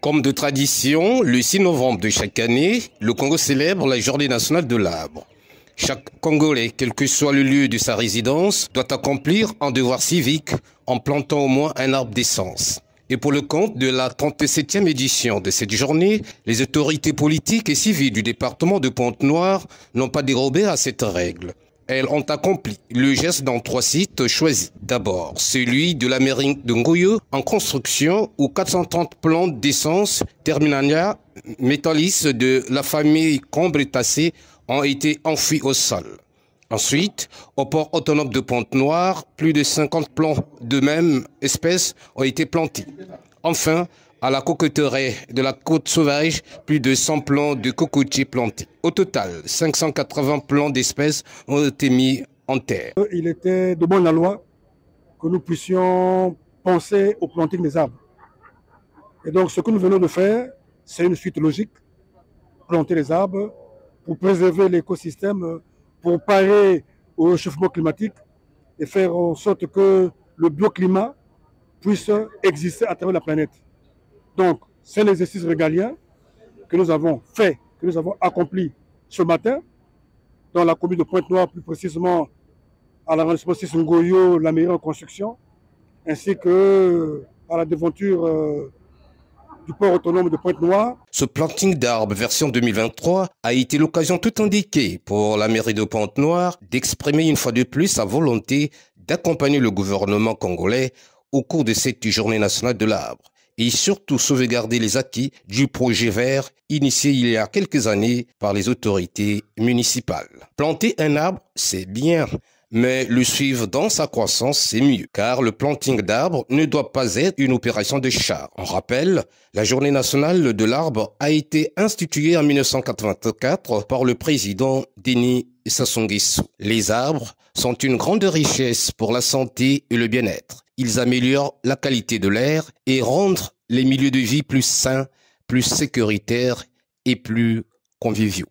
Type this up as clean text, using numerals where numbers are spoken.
Comme de tradition, le 6 novembre de chaque année, le Congo célèbre la Journée nationale de l'arbre. Chaque Congolais, quel que soit le lieu de sa résidence, doit accomplir un devoir civique en plantant au moins un arbre d'essence. Et pour le compte de la 37e édition de cette journée, les autorités politiques et civiles du département de Pointe-Noire n'ont pas dérobé à cette règle. Elles ont accompli le geste dans 3 sites choisis. D'abord, celui de la mairie de Ngoyo en construction où 430 plantes d'essence Terminania métallis de la famille Combre-Tassé ont été enfouis au sol. Ensuite, au port autonome de Pointe-Noire, plus de 50 plants de même espèce ont été plantés. Enfin, à la cocoterie de la côte sauvage, plus de 100 plants de cocotiers plantés. Au total, 580 plants d'espèces ont été mis en terre. Il était de bonne loi que nous puissions penser au planting des arbres. Et donc, ce que nous venons de faire, c'est une suite logique. Planter les arbres pour préserver l'écosystème, pour parer au réchauffement climatique et faire en sorte que le bioclimat puisse exister à travers la planète. Donc, c'est l'exercice régalien que nous avons fait, que nous avons accompli ce matin dans la commune de Pointe-Noire, plus précisément à l'arrondissement Ngoyo, la mairie en construction, ainsi que à la devanture du port autonome de Pointe-Noire. Ce planting d'arbres version 2023 a été l'occasion tout indiquée pour la mairie de Pointe-Noire d'exprimer une fois de plus sa volonté d'accompagner le gouvernement congolais au cours de cette journée nationale de l'arbre et surtout sauvegarder les acquis du projet vert initié il y a quelques années par les autorités municipales. Planter un arbre, c'est bien, mais le suivre dans sa croissance, c'est mieux, car le planting d'arbres ne doit pas être une opération de char. On rappelle, la Journée nationale de l'arbre a été instituée en 1984 par le président Denis Sassou Nguesso. Les arbres sont une grande richesse pour la santé et le bien-être. Ils améliorent la qualité de l'air et rendent les milieux de vie plus sains, plus sécuritaires et plus conviviaux.